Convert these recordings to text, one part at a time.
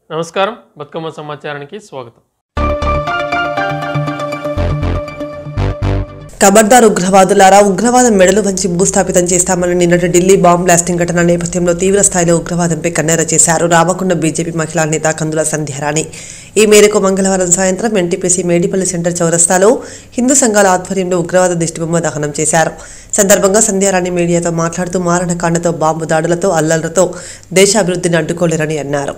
నమస్కారం, బతుకమ్మ సమాచారానికి స్వాగతం. ఖబర్దార్ ఉగ్రవాదులారా, ఉగ్రవాదం మెడలు వంచి భూస్థాపితం చేస్తామని నిన్నటి ఢిల్లీ బాంబ్ బ్లాస్టింగ్ ఘటన నేపథ్యంలో తీవ్ర స్థాయిలో ఉగ్రవాదంపై కన్నెర చేశారు రామకొండ బీజేపీ మహిళా నేత కందుల సంధ్యారాణి. ఈ మేరకు మంగళవారం సాయంత్రం ఎన్టీపీసీ మేడిపల్లి సెంటర్ చౌరస్తాలో హిందూ సంఘాల ఆధ్వర్యంలో ఉగ్రవాద దిష్టిబొమ్మ దహనం చేశారు. సందర్భంగా సంధ్యారాణి మీడియాతో మాట్లాడుతూ మారణకాండతో, బాంబు దాడులతో, అల్లర్లతో దేశాభివృద్ధిని అడ్డుకోలేరని అన్నారు.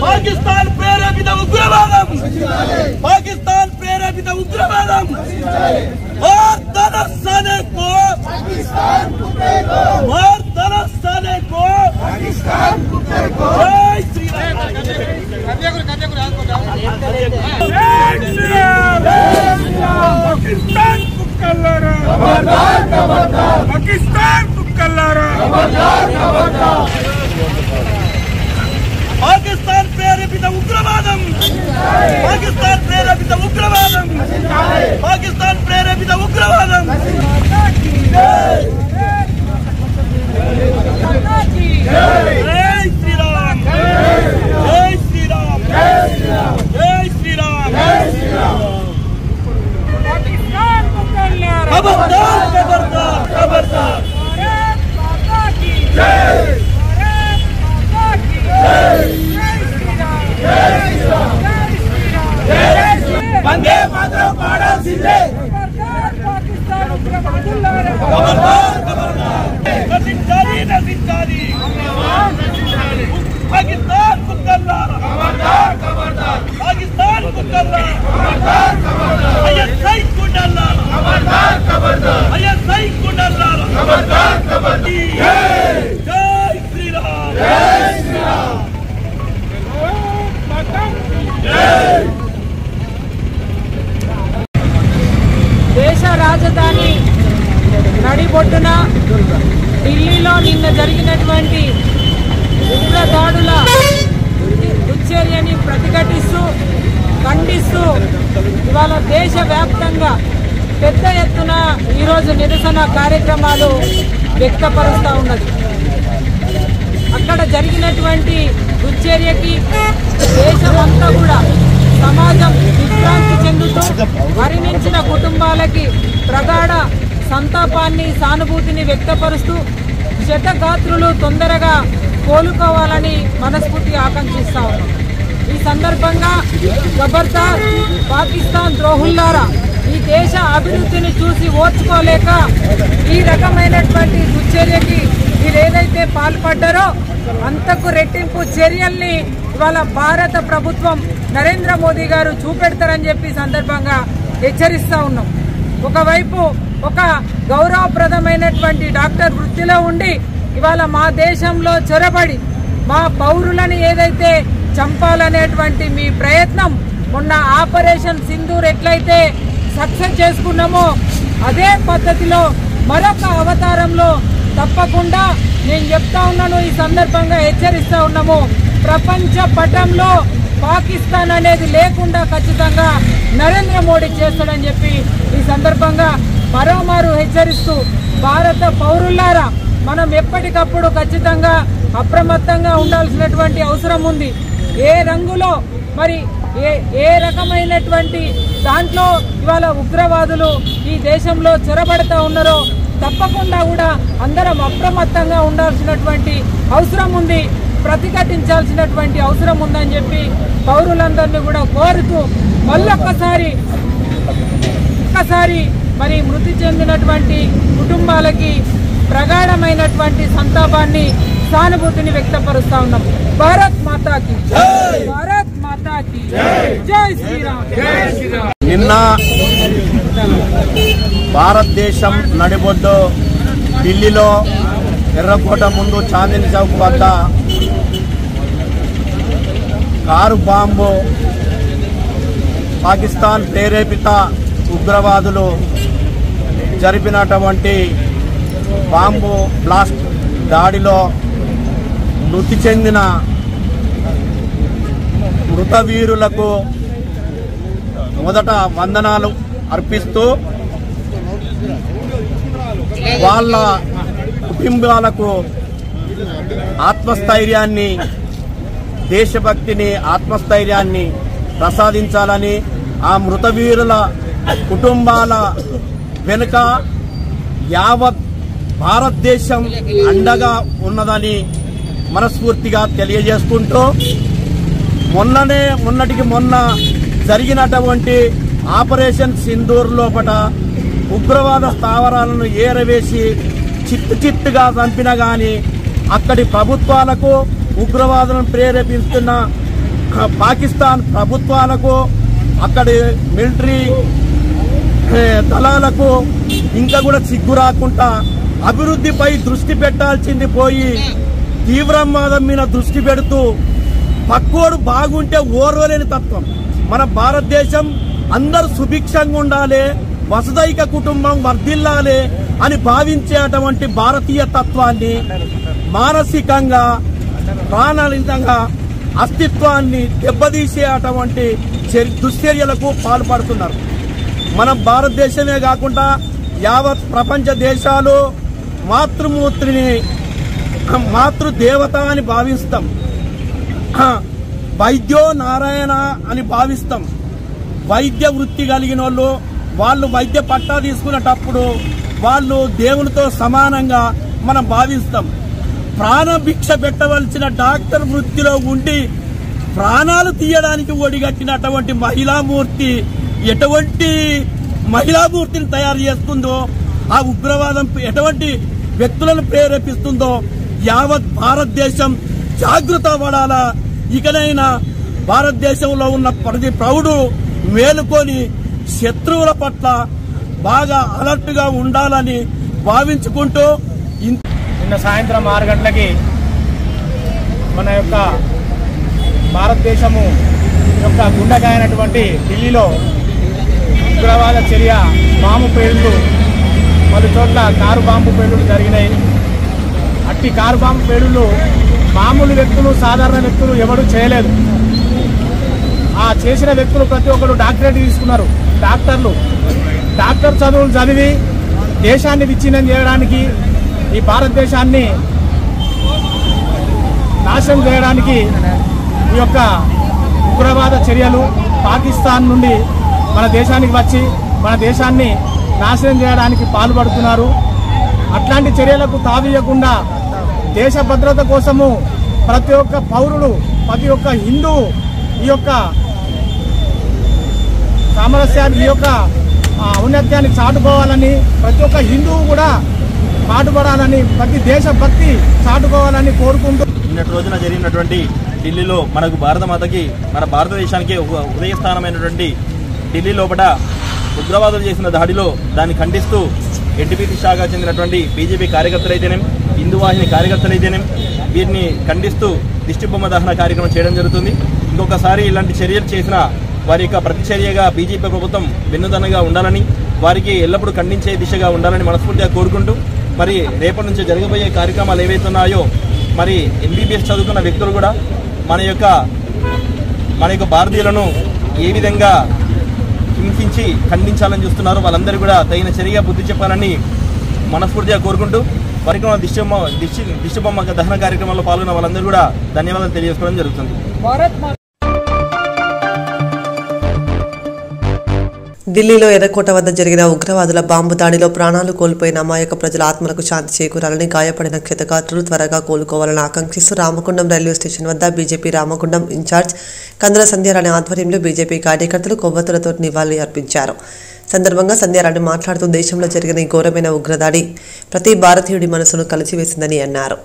పాకిస్తాన్ ప్రేరేపిత ఉగ్రవాదం, పాకిస్తాన్ ప్రేరేపిత ఉగ్రవాదం, భారతదేశానే కో పాకిస్తాన్ కుట్టేగో, భారతదేశానే కో పాకిస్తాన్ కుట్టేగో. జై శ్రీరామ్. పాకిస్తాన్ కుక్కల్లారా, ఖబర్దార్ ఖబర్దార్, పాకిస్తాన్ కుక్కల్లారా, ఖబర్దార్ ఖబర్దార్. పాకిస్తాన్ ప్రేరేపిత ఉగ్రవాదం, పాకిస్తాన్ ప్రేరేపిత ఉగ్రవాదం, పాకిస్తాన్ ప్రేరేపిత ఉగ్రవాదం. జై శ్రీరామ్, జై శ్రీరామ్, జై శ్రీరామ్. పాకిస్తాన్ ఖబర్దార్ ఖబర్దార్ ఖబర్దార్. వందే మాతరం పాడాల్సిందే. పాకిస్తాన్ ఉగ్రవాదులారా, ఖబర్దార్ ఖబర్దార్. నశించాలి నశించాలి, పాకిస్తాన్ కుక్కల్లారా, ఖబర్దార్ ఖబర్దార్. పాకిస్తాన్ కుక్కల్లారా, ఖబర్దార్ ఖబర్దార్. ఐఎస్ఐ గుండల్లారా, ఖబర్దార్ ఖబర్దార్. ఐఎస్ఐ గుండల్లారా, ఖబర్దార్ ఖబర్దార్. జై శ్రీరామ్, జై శ్రీరామ్. దేశ రాజధాని నడిబొడ్డున ఢిల్లీలో నిన్న జరిగినటువంటి ఉగ్ర దాడుల దుశ్చర్యని ప్రతిఘటిస్తూ, ఖండిస్తూ ఇవాళ దేశవ్యాప్తంగా పెద్ద ఎత్తున ఈరోజు నిరసన కార్యక్రమాలు వ్యక్తపరుస్తూ ఉన్నది. అక్కడ జరిగినటువంటి దుశ్చర్యకి దేశమంతా కూడా సమాజం విభ్రాంతి చెందుతూ మరణించిన కుటుంబాలకి ప్రగాఢ సంతాపాన్ని, సానుభూతిని వ్యక్తపరుస్తూ క్షతగాత్రులు తొందరగా కోలుకోవాలని మనస్ఫూర్తిగా ఆకాంక్షిస్తా ఉన్నాం. ఈ సందర్భంగా ఖబర్దార్ పాకిస్తాన్ ద్రోహుల్లారా, ఈ దేశ అభివృద్ధిని చూసి ఓర్చుకోలేక ఈ రకమైనటువంటి దుశ్చర్యకి మీరు ఏదైతే పాల్పడ్డారో అంతకు రెట్టింపు చర్యల్ని ఇవాళ భారత ప్రభుత్వం నరేంద్ర మోదీ గారు చూపెడతారని చెప్పి సందర్భంగా హెచ్చరిస్తూ ఉన్నాం. ఒకవైపు ఒక గౌరవప్రదమైనటువంటి డాక్టర్ వృత్తిలో ఉండి ఇవాళ మా దేశంలో చొరబడి మా పౌరులను ఏదైతే చంపాలనేటువంటి మీ ప్రయత్నం, మొన్న ఆపరేషన్ సింధూర్ ఎట్లయితే సక్సెస్ చేసుకున్నామో అదే పద్ధతిలో మరొక అవతారంలో తప్పకుండా నేను చెప్తా ఉన్నాను, ఈ సందర్భంగా హెచ్చరిస్తా ఉన్నాము. ప్రపంచ పటంలో పాకిస్తాన్ అనేది లేకుండా ఖచ్చితంగా నరేంద్ర మోడీ చేస్తాడని చెప్పి ఈ సందర్భంగా మరోమారు హెచ్చరిస్తూ, భారత పౌరులారా మనం ఎప్పటికప్పుడు ఖచ్చితంగా అప్రమత్తంగా ఉండాల్సినటువంటి అవసరం ఉంది. ఏ రంగులో మరి ఏ రకమైనటువంటి దాంట్లో ఇవాళ ఉగ్రవాదులు ఈ దేశంలో చొరబడతా ఉన్నారో తప్పకుండా కూడా అందరం అప్రమత్తంగా ఉండాల్సినటువంటి అవసరం ఉంది, ప్రతిఘటించాల్సినటువంటి అవసరం ఉందని చెప్పి పౌరులందరినీ కూడా కోరుతూ మళ్ళొక్కసారి మరి మృతి చెందినటువంటి కుటుంబాలకి ప్రగాఢమైనటువంటి సంతాపాన్ని, సానుభూతిని వ్యక్తపరుస్తా ఉన్నాం. భారత్ మాతాకి భారత్ మాతాకి జై శ్రీరామ్. నిన్న భారతదేశం నడిబొడ్డు ఢిల్లీలో ఎర్రకోట ముందు చాందిని చౌక్ వద్ద కారు బాంబు పాకిస్తాన్ ప్రేరేపిత ఉగ్రవాదులు జరిపినటువంటి బాంబు బ్లాస్ట్ దాడిలో మృతి చెందిన మృతవీరులకు మొదట వందనాలు అర్పిస్తూ వాళ్ళ కుటుంబాలకు ఆత్మస్థైర్యాన్ని, దేశభక్తిని, ఆత్మస్థైర్యాన్ని ప్రసాదించాలని, ఆ మృతవీరుల కుటుంబాల వెనుక యావత్ భారతదేశం అండగా ఉన్నదని మనస్ఫూర్తిగా తెలియజేసుకుంటూ, మొన్నటికి మొన్న జరిగినటువంటి ఆపరేషన్ సింధూర్ లోపల ఉగ్రవాద స్థావరాలను ఏరవేసి చిత్తుగా చంపినా గాని అక్కడి ప్రభుత్వాలకు, ఉగ్రవాదులను ప్రేరేపిస్తున్న పాకిస్తాన్ ప్రభుత్వాలకు, అక్కడి మిలిటరీ దళాలకు ఇంకా కూడా సిగ్గు రాకుండా అభివృద్ధిపై దృష్టి పెట్టాల్సింది పోయి తీవ్రవాదం మీద దృష్టి పెడుతూ పక్కోడు బాగుంటే ఓర్వలేని తత్వం. మన భారతదేశం అందరూ సుభిక్షంగా ఉండాలి, వసుదైక కుటుంబం వర్ధిల్లాలి అని భావించేటువంటి భారతీయ తత్వాన్ని మానసికంగా, ప్రాణాంతంగా అస్తిత్వాన్ని దెబ్బతీసేటువంటి దుశ్చర్యలకు పాల్పడుతున్నారు. మన భారతదేశమే కాకుండా యావత్ ప్రపంచ దేశాలు మాతృమూర్తిని, మాతృదేవత అని భావిస్తాం, వైద్యో నారాయణ అని భావిస్తాం. వైద్య వృత్తి కలిగిన వాళ్ళు వైద్య పట్టా తీసుకునేటప్పుడు వాళ్ళు దేవునితో సమానంగా మనం భావిస్తాం. ప్రాణభిక్ష పెట్టవలసిన డాక్టర్ వృత్తిలో ఉండి ప్రాణాలు తీయడానికి ఒడిగట్టినటువంటి మహిళామూర్తి ఎటువంటి మహిళామూర్తిని తయారు చేస్తుందో, ఆ ఉగ్రవాదం ఎటువంటి వ్యక్తులను ప్రేరేపిస్తుందో యావత్ భారతదేశం జాగృత పడాలా. ఇకనైనా భారతదేశంలో ఉన్న ప్రతి ప్రౌఢు మేలుకొని శత్రువుల పట్ల బాగా అలర్ట్ గా ఉండాలని భావించుకుంటూ, నిన్న సాయంత్రం 6 గంటలకి మన యొక్క భారతదేశము యొక్క గుండెకాయ అయినటువంటి ఢిల్లీలో ఉగ్రవాద చర్య బాంబు పేలుళ్లు, పలు చోట్ల కారు బాంబు పేలుళ్లు జరిగినాయి. అట్టి కారు బాంబు పేలుళ్లు మామూలు వ్యక్తులు, సాధారణ వ్యక్తులు ఎవరు చేయలేదు. ఆ చేసిన వ్యక్తులు ప్రతి ఒక్కరు డాక్టరేట్ తీసుకున్నారు. డాక్టర్ చదువులు చదివి దేశాన్ని విచ్ఛిన్నం చేయడానికి, ఈ భారతదేశాన్ని నాశనం చేయడానికి ఈ యొక్క ఉగ్రవాద చర్యలు పాకిస్తాన్ నుండి మన దేశానికి వచ్చి మన దేశాన్ని నాశనం చేయడానికి పాల్పడుతున్నారు. అట్లాంటి చర్యలకు తావీయకుండా దేశ భద్రత కోసము ప్రతి ఒక్క పౌరుడు, ప్రతి ఒక్క హిందువు ఈ యొక్క సామరస్యాన్ని, ఈ యొక్క ఔన్నత్యాన్ని చాటుకోవాలని, ప్రతి ఒక్క హిందువు కూడా పాటుపడాలని, ప్రతి దేశభక్తి చాటుకోవాలని కోరుకుంటూ నిన్నటి రోజున జరిగినటువంటి ఢిల్లీలో మనకు భారతమాతకి, మన భారతదేశానికి ఒక ఉదయస్థానమైనటువంటి ఢిల్లీ లోపల ఉగ్రవాదులు చేసిన దాడిలో దాన్ని ఖండిస్తూ ఎన్టీపీసీ శాఖ చెందినటువంటి బీజేపీ కార్యకర్తలైతేనేం, హిందూ వాహిని కార్యకర్తలైతేనేం వీరిని ఖండిస్తూ దిష్టిబొమ్మ దహన కార్యక్రమం చేయడం జరుగుతుంది. ఇంకొకసారి ఇలాంటి చర్యలు చేసిన వారి యొక్క ప్రతిచర్యగా బీజేపీ ప్రభుత్వం వెన్నుదన్నగా ఉండాలని, వారికి ఎల్లప్పుడూ ఖండించే దిశగా ఉండాలని మనస్ఫూర్తిగా కోరుకుంటూ, మరి రేపటి నుంచి జరగబోయే కార్యక్రమాలు ఏవైతున్నాయో మరి ఎంబీబీఎస్ చదువుకున్న వ్యక్తులు కూడా మన యొక్క భారతీయులను ఏ విధంగా హింసించి ఖండించాలని చూస్తున్నారో వాళ్ళందరూ కూడా తగిన చర్యగా బుద్ధి చెప్పాలని మనస్ఫూర్తిగా కోరుకుంటూ, కార్యక్రమం దిష్టిబొమ్మ దహన కార్యక్రమంలో పాల్గొన్న వాళ్ళందరూ కూడా ధన్యవాదాలు తెలియజేసుకోవడం జరుగుతుంది. ఢిల్లీలో ఎర్రకోట వద్ద జరిగిన ఉగ్రవాదుల బాంబు దాడిలో ప్రాణాలు కోల్పోయిన అమాయక ప్రజల ఆత్మలకు శాంతి చేకూరాలని, గాయపడిన క్షతగాత్రులు త్వరగా కోలుకోవాలని ఆకాంక్షిస్తూ రామగుండం రైల్వే స్టేషన్ వద్ద బీజేపీ రామగుండం ఇన్ఛార్జ్ కందుల సంధ్యారాణి ఆధ్వర్యంలో బీజేపీ కార్యకర్తలు కొవ్వొత్తులతో నివాళులు అర్పించారు. సందర్భంగా సంధ్యారాణి మాట్లాడుతూ దేశంలో జరిగిన ఈ ఘోరమైన ఉగ్రదాడి ప్రతి భారతీయుడి మనసును కలిసివేసిందని అన్నారు.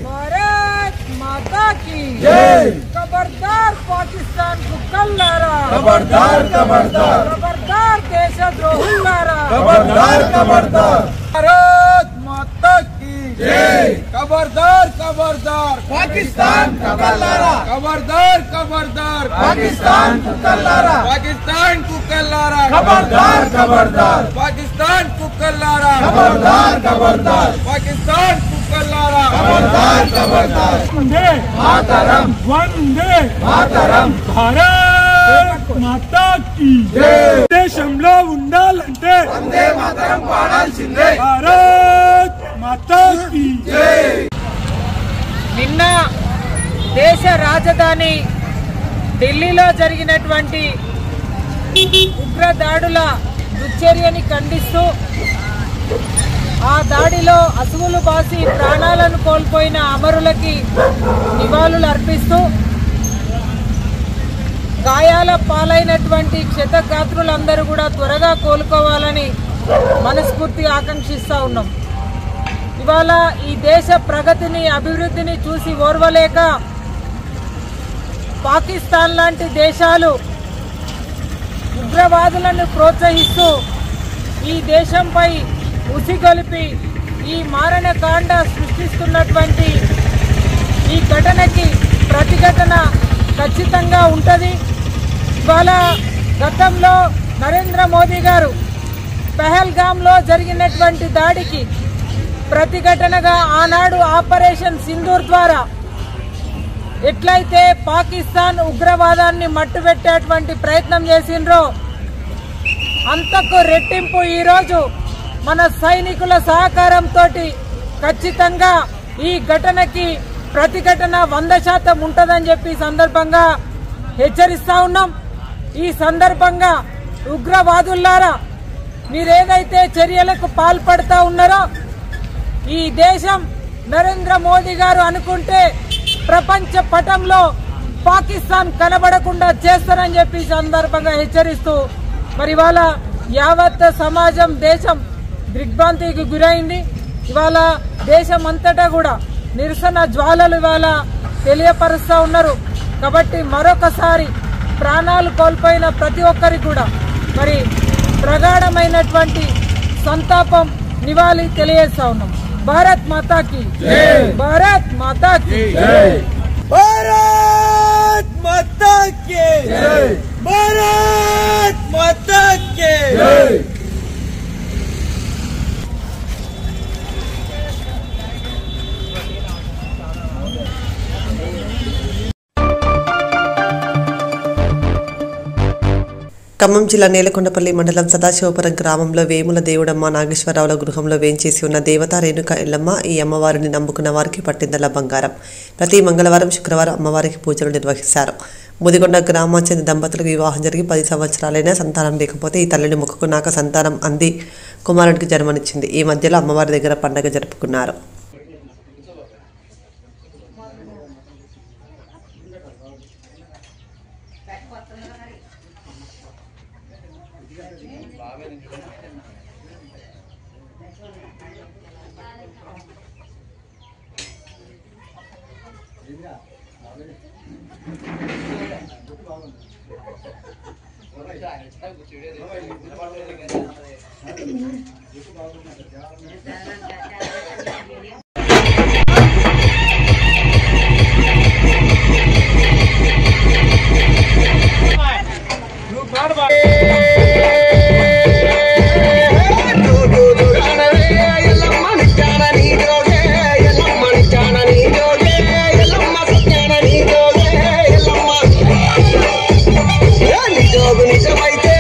भारत माता की जय। खबरदार पाकिस्तान को कल्लारा, खबरदार खबरदार, खबरदार देशद्रोहुलारा, खबरदार खबरदार। भारत माता की जय। खबरदार खबरदार पाकिस्तान को कल्लारा, खबरदार खबरदार पाकिस्तान को कल्लारा, पाकिस्तान को कल्लारा, खबरदार खबरदार पाकिस्तान को कल्लारा, खबरदार खबरदार पाकिस्तान को कल्लारा, खबरदार खबरदार। वंदे मातरम, वंदे मातरम। भारत माता की जय। దేశంలో ఉండాలంటే వందే మాతరం పాడాల్సిందే. భారత్ మాతా की జై. నిన్న దేశ రాజధాని ఢిల్లీలో జరిగినటువంటి ఉగ్ర దాడుల దుశ్చర్యని ఖండిస్తూ, ఆ దాడిలో అసువులు బాసి ప్రాణాలను కోల్పోయిన అమరులకి నివాళులు అర్పిస్తూ, గాయాల పాలైనటువంటి క్షతగాత్రులందరూ కూడా త్వరగా కోలుకోవాలని మనస్ఫూర్తిగా ఆకాంక్షిస్తూ ఉన్నాం. ఇవాళ ఈ దేశ ప్రగతిని, అభివృద్ధిని చూసి ఓర్వలేక పాకిస్తాన్ లాంటి దేశాలు ఉగ్రవాదులను ప్రోత్సహిస్తూ ఈ దేశంపై ఉసిగొలిపి ఈ మారణకాండ సృష్టిస్తున్నటువంటి ఈ ఘటనకి ప్రతిఘటన ఖచ్చితంగా ఉంటుంది. ఇవాళ గతంలో నరేంద్ర మోదీ గారు పహల్గామ్లో జరిగినటువంటి దాడికి ప్రతిఘటనగా ఆనాడు ఆపరేషన్ సింధూర్ ద్వారా ఎట్లయితే పాకిస్తాన్ ఉగ్రవాదాన్ని మట్టుబెట్టేటువంటి ప్రయత్నం చేసిండ్రో అంతకు రెట్టింపు ఈరోజు మన సైనికుల సహకారంతో ఖచ్చితంగా ఈ ఘటనకి ప్రతిఘటన 100% ఉంటుందని చెప్పి సందర్భంగా హెచ్చరిస్తా ఉన్నాం. ఈ సందర్భంగా ఉగ్రవాదులారా, మీరేదైతే చర్యలకు పాల్పడతా ఉన్నారో ఈ దేశం నరేంద్ర మోదీ గారు అనుకుంటే ప్రపంచ పటంలో పాకిస్తాన్ కనబడకుండా చేస్తారని చెప్పి సందర్భంగా హెచ్చరిస్తూ, మరి ఇవాళ యావత్ సమాజం, దేశం దిగ్భ్రాంతికి గురైంది. ఇవాళ దేశం అంతటా కూడా నిరసన జ్వాలలు ఇవాళ తెలియపరుస్తూ ఉన్నారు. కాబట్టి మరొకసారి ప్రాణాలు కోల్పోయిన ప్రతి ఒక్కరికి కూడా మరి ప్రగాఢమైనటువంటి సంతాపం, నివాళి తెలియజేస్తా ఉన్నాం. భారత్ మాతా की जय, भारत माता की जय, भारत माता की जय, भारत माता की जय। ఖమ్మం జిల్లా నేలకొండపల్లి మండలం సదాశివపురం గ్రామంలో వేముల దేవుడమ్మ నాగేశ్వరరావుల గృహంలో వేంచేసి ఉన్న దేవతా రేణుక ఎల్లమ్మ ఈ అమ్మవారిని నమ్ముకున్న వారికి పట్టిందల బంగారం. ప్రతి మంగళవారం, శుక్రవారం అమ్మవారికి పూజలు నిర్వహిస్తారు. ముదిగొండ గ్రామానికి చెందిన దంపతులకు వివాహం జరిగి 10 సంవత్సరాలైనా సంతానం లేకపోతే ఈ తల్లిని మొక్కుకున్నాక సంతానం అంది కుమారుడికి జన్మనిచ్చింది. ఈ మధ్యలో అమ్మవారి దగ్గర పండగ జరుపుకున్నారు. నిజమైతే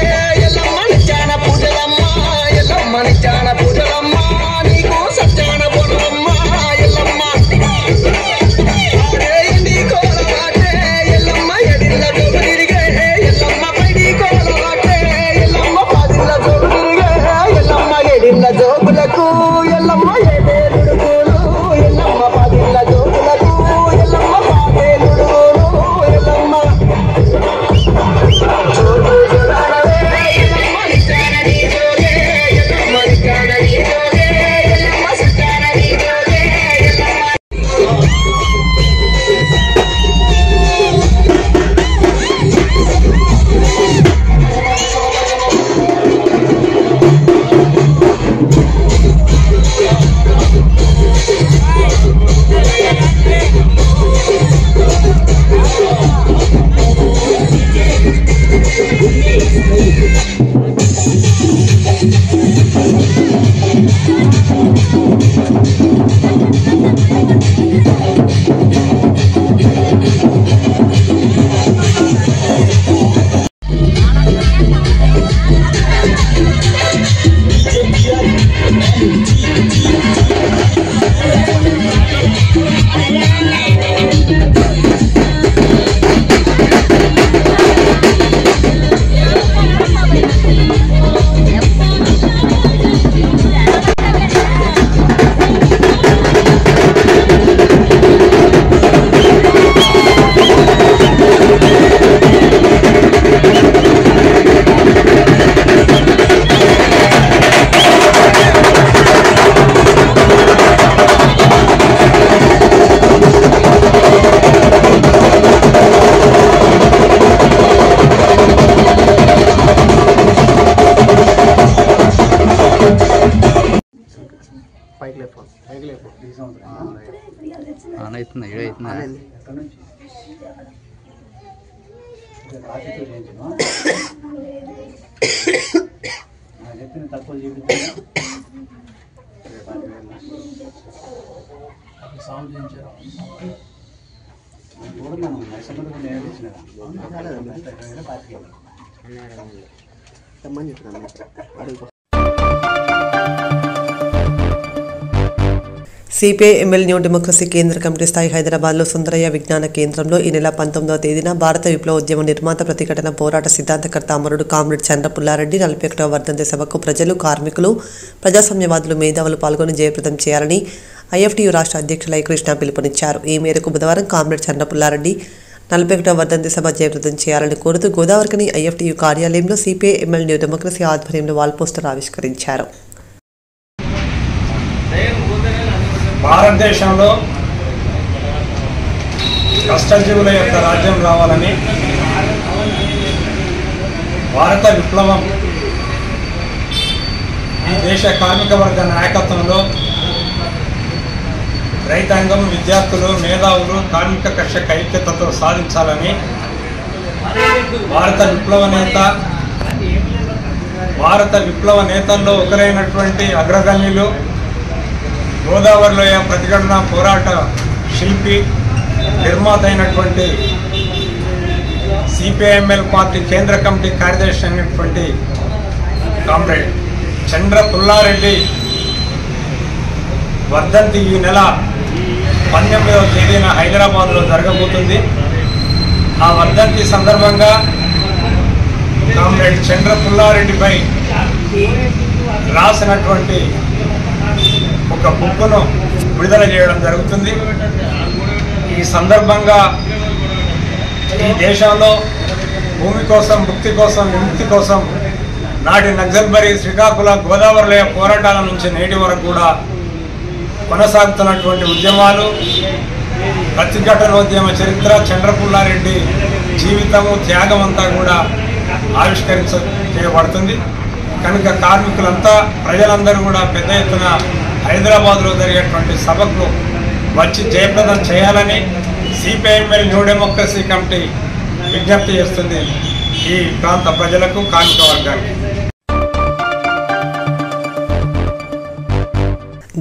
సిపిఐ ఎంఎల్ న్యూ డెమోక్రసీ కేంద్ర కమిటీ స్థాయి హైదరాబాద్లో సుందరయ్య విజ్ఞాన కేంద్రంలో ఈ నెల 19వ తేదీన భారత విప్లవోద్యమ నిర్మాత ప్రతిఘటన పోరాట సిద్ధాంతకర్త అమరుడు కామ్రేడ్ చంద్రపుల్లారెడ్డి 41వ వర్ధంతి సభకు ప్రజలు, కార్మికులు, ప్రజాస్వామ్యవాదులు, మేధావులు పాల్గొని జయప్రదం చేయాలని ఐఎఫ్టియు రాష్ట్ర అధ్యక్షులు కృష్ణ పిలుపునిచ్చారు. ఈ మేరకు బుధవారం కామ్రేడ్ చంద్రపుల్లారెడ్డి 41వ వర్ధంతి సభ జయప్రదం చేయాలని కోరుతూ గోదావరికని ఐఎఫ్టియు కార్యాలయంలో సిపిఐ ఎంఎల్ న్యూ డెమోక్రసీ ఆధ్వర్యంలో వాల్ పోస్టర్ ఆవిష్కరించారు. భారతదేశంలో కష్టజీవుల యొక్క రాజ్యం రావాలని భారత విప్లవం ఈ దేశ కార్మిక వర్గ నాయకత్వంలో రైతాంగం, విద్యార్థులు, మేధావులు, కార్మిక కర్షక ఐక్యతతో సాధించాలని భారత విప్లవ నేతల్లో ఒకరైనటువంటి అగ్రగణ్యులు, గోదావరిలో ప్రతిఘటన పోరాట శిల్పి, నిర్మాత అయినటువంటి సిపిఐఎంఎల్ పార్టీ కేంద్ర కమిటీ కార్యదర్శి అయినటువంటి కామ్రేడ్ చంద్రపుల్లారెడ్డి వర్ధంతి ఈ నెల 19వ తేదీన హైదరాబాద్లో జరగబోతుంది. ఆ వర్ధంతి సందర్భంగా కామ్రేడ్ చంద్రపుల్లారెడ్డిపై రాసినటువంటి ఒక బుక్ను విడుదల చేయడం జరుగుతుంది. ఈ సందర్భంగా ఈ దేశంలో భూమి కోసం, ముక్తి కోసం, విముక్తి కోసం నాటి నక్సల్బరీ, శ్రీకాకుళ, గోదావరిలోయ పోరాటాల నుంచి నేటి వరకు కూడా కొనసాగుతున్నటువంటి ఉద్యమాలు, ప్రతిఘటనోద్యమ చరిత్ర, చంద్రపుల్లారెడ్డి జీవితము, త్యాగం అంతా కూడా చేయబడుతుంది. కనుక కార్మికులంతా, ప్రజలందరూ కూడా పెద్ద ఎత్తున హైదరాబాద్లో జరిగేటువంటి సభకు వచ్చి జయప్రదం చేయాలని సిపిఐఎంఎల్ న్యూ డెమోక్రసీ కమిటీ విజ్ఞప్తి చేస్తుంది ఈ ప్రాంత ప్రజలకు, కార్మిక వర్గానికి.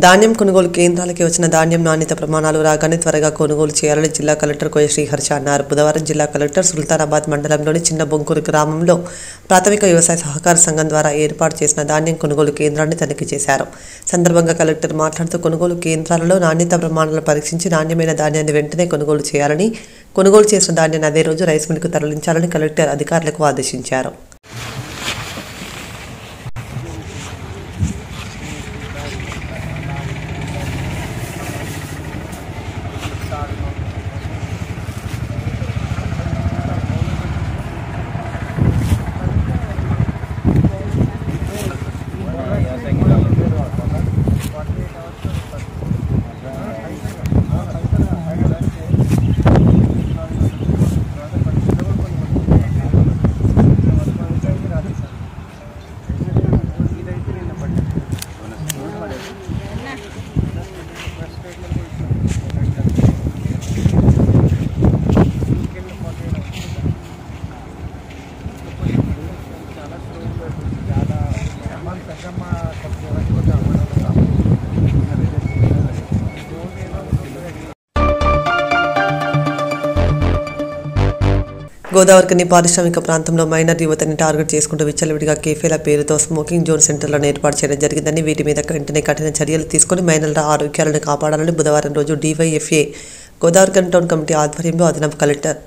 ధాన్యం కొనుగోలు కేంద్రాలకి వచ్చిన ధాన్యం నాణ్యత ప్రమాణాలు రాగానే త్వరగా కొనుగోలు చేయాలని జిల్లా కలెక్టర్ కోయ శ్రీహర్ష అన్నారు. బుధవారం జిల్లా కలెక్టర్ సుల్తానాబాద్ మండలంలోని చిన్న బొంకూరు గ్రామంలో ప్రాథమిక వ్యవసాయ సహకార సంఘం ద్వారా ఏర్పాటు చేసిన ధాన్యం కొనుగోలు కేంద్రాన్ని తనిఖీ చేశారు. సందర్భంగా కలెక్టర్ మాట్లాడుతూ కొనుగోలు కేంద్రాలలో నాణ్యత ప్రమాణాలను పరీక్షించి నాణ్యమైన ధాన్యాన్ని వెంటనే కొనుగోలు చేయాలని, కొనుగోలు చేసిన ధాన్యాన్ని అదే రోజు రైస్ మిల్కు తరలించాలని కలెక్టర్ అధికారులకు ఆదేశించారు. గోదావరికని పారిశ్రామిక ప్రాంతంలో మైనర్ యువతని టార్గెట్ చేసుకుంటూ విచ్చలవిడిగా కేఫేల పేరుతో స్మోకింగ్ జోన్ సెంటర్లను ఏర్పాటు చేయడం జరిగిందని, వీటి మీద వెంటనే కఠిన చర్యలు తీసుకుని మైనర్ల ఆరోగ్యాలను కాపాడాలని బుధవారం రోజు DYFA గోదావరికని టౌన్ కమిటీ ఆధ్వర్యంలో అదనపు కలెక్టర్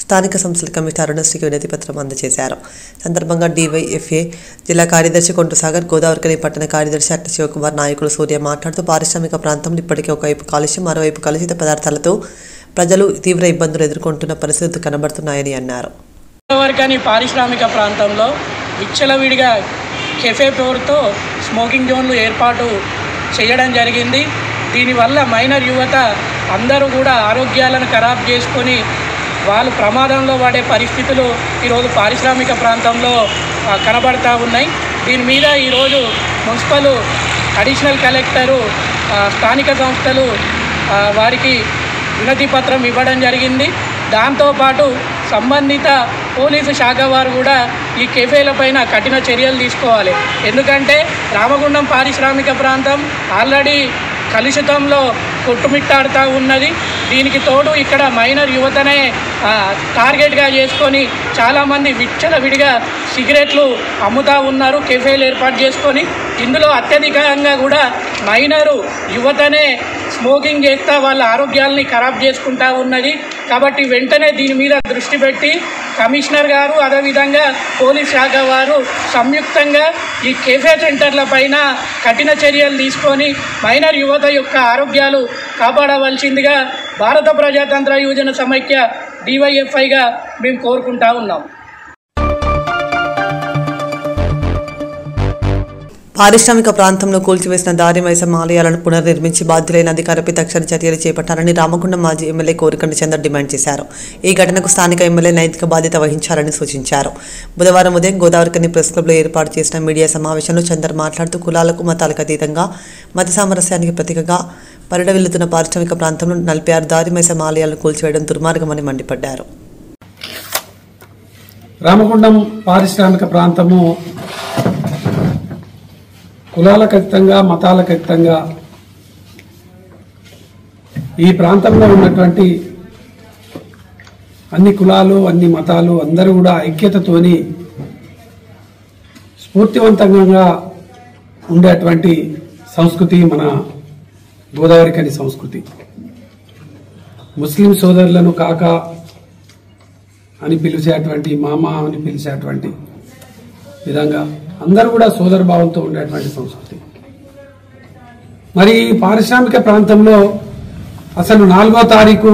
స్థానిక సంస్థల కమిషనర్ అరుణశ్రీకి వినతి పత్రం అందజేశారు. సందర్భంగా DYFA జిల్లా కార్యదర్శి కొంటు సాగర్, గోదావరికని పట్టణ కార్యదర్శి అట్ట శివకుమార్, నాయకులు సూర్య మాట్లాడుతూ పారిశ్రామిక ప్రాంతంలో ఇప్పటికే ఒకవైపు కాలుష్యం, మరోవైపు కలుషిత పదార్థాలతో ప్రజలు తీవ్ర ఇబ్బందులు ఎదుర్కొంటున్న పరిస్థితులు కనబడుతున్నాయని అన్నారు. గోదావరికని పారిశ్రామిక ప్రాంతంలో విచ్చలవిడిగా కెఫే పేరుతో స్మోకింగ్ జోన్లు ఏర్పాటు చేయడం జరిగింది. దీనివల్ల మైనర్ యువత అందరూ కూడా ఆరోగ్యాలను ఖరాబ్ చేసుకొని వాళ్ళు ప్రమాదంలో పడే పరిస్థితులు ఈరోజు పారిశ్రామిక ప్రాంతంలో కనబడతా ఉన్నాయి. దీని మీద ఈరోజు మున్సిపల్ అడిషనల్ కలెక్టరు స్థానిక సంస్థలు వారికి వినతి పత్రం ఇవ్వడం జరిగింది. దాంతోపాటు సంబంధిత పోలీసు శాఖ వారు కూడా ఈ కెఫేల పైన కఠిన చర్యలు తీసుకోవాలి. ఎందుకంటే రామగుండం పారిశ్రామిక ప్రాంతం ఆల్రెడీ కలుషితంలో కొట్టుమిట్టాడుతూ ఉన్నది. దీనికి తోడు ఇక్కడ మైనర్ యువతనే టార్గెట్గా చేసుకొని చాలామంది విచ్చలవిడిగా సిగరెట్లు అమ్ముతూ ఉన్నారు కెఫేలు ఏర్పాటు చేసుకొని. ఇందులో అత్యధికంగా కూడా మైనరు యువతనే స్మోకింగ్ చేస్తూ వాళ్ళ ఆరోగ్యాలని ఖరాబ్ చేసుకుంటూ ఉన్నది. కాబట్టి వెంటనే దీని మీద దృష్టి పెట్టి కమిషనర్ గారు, అదేవిధంగా పోలీస్ శాఖ వారు సంయుక్తంగా ఈ కెఫే సెంటర్ల పైన కఠిన చర్యలు తీసుకొని మైనర్ యువత యొక్క ఆరోగ్యాలు కాపాడవలసిందిగా భారత ప్రజాతంత్ర యువజన సమైక్య DYFIగా మేము కోరుకుంటా ఉన్నాం. పారిశ్రామిక ప్రాంతంలో కూల్చివేసిన దారి మైసమ్మ ఆలయాలను పునర్నిర్మించి బాధ్యులైన అధికారులపై తక్షణ చర్యలు చేపట్టాలని రామగుండం మాజీ ఎమ్మెల్యే కోరికంటి చందర్ డిమాండ్ చేశారు. ఈ ఘటనకు స్థానిక ఎమ్మెల్యే నైతిక బాధ్యత వహించాలని సూచించారు. బుధవారం ఉదయం గోదావరికని ప్రెస్ క్లబ్లో ఏర్పాటు చేసిన మీడియా సమావేశంలో చందర్ మాట్లాడుతూ కులాలకు మతాలకు అతీతంగా మత సామరస్యానికి ప్రతీకగా పరిడవిల్లుతున్న పారిశ్రామిక ప్రాంతంలో 46 దారి మైసమ్మ ఆలయాలను కూల్చివేయడం దుర్మార్గమని మండిపడ్డారు. రామగుండం పారిశ్రామిక ప్రాంతము కులాలకు అతీతంగా మతాలకు అతీతంగా ఈ ప్రాంతంలో ఉన్నటువంటి అన్ని కులాలు అన్ని మతాలు అందరూ కూడా ఐక్యతతోని స్ఫూర్తివంతంగా ఉండేటువంటి సంస్కృతి మన గోదావరికని సంస్కృతి. ముస్లిం సోదరులను కాక అని పిలిచేటువంటి, మామ అని పిలిచేటువంటి విధంగా అందరూ కూడా సోదరభావంతో ఉండేటువంటి సంస్కృతి. మరి ఈ పారిశ్రామిక ప్రాంతంలో అసలు 4వ తారీఖు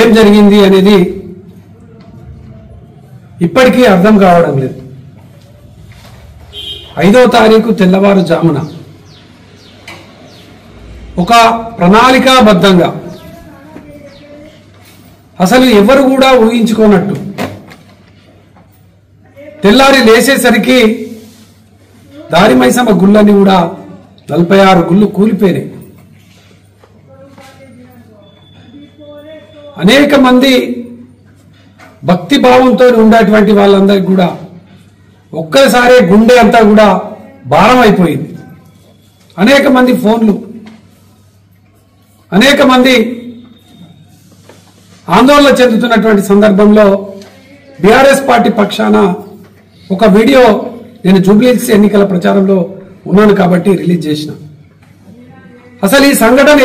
ఏం జరిగింది అనేది ఇప్పటికీ అర్థం కావడం లేదు. 5వ తారీఖు తెల్లవారుజామున ఒక ప్రణాళికాబద్ధంగా అసలు ఎవరు కూడా ఊహించుకోనట్టు తెల్లారి లేచేసరికి దారి మైసమ్మ గుళ్ళని కూడా 46 గుళ్ళు కూలిపోయినాయి. అనేక మంది భక్తి భావంతో ఉండేటువంటి వాళ్ళందరికీ కూడా ఒక్కసారి గుండె అంతా కూడా భారం అయిపోయింది. అనేక మంది ఫోన్లు, అనేక మంది ఆందోళన చెందుతున్నటువంటి సందర్భంలో బీఆర్ఎస్ పార్టీ పక్షాన ఒక వీడియో నేను జూబ్లీహిల్స్ ఎన్నికల ప్రచారంలో ఉన్నాను కాబట్టి రిలీజ్ చేసిన. అసలు ఈ సంఘటన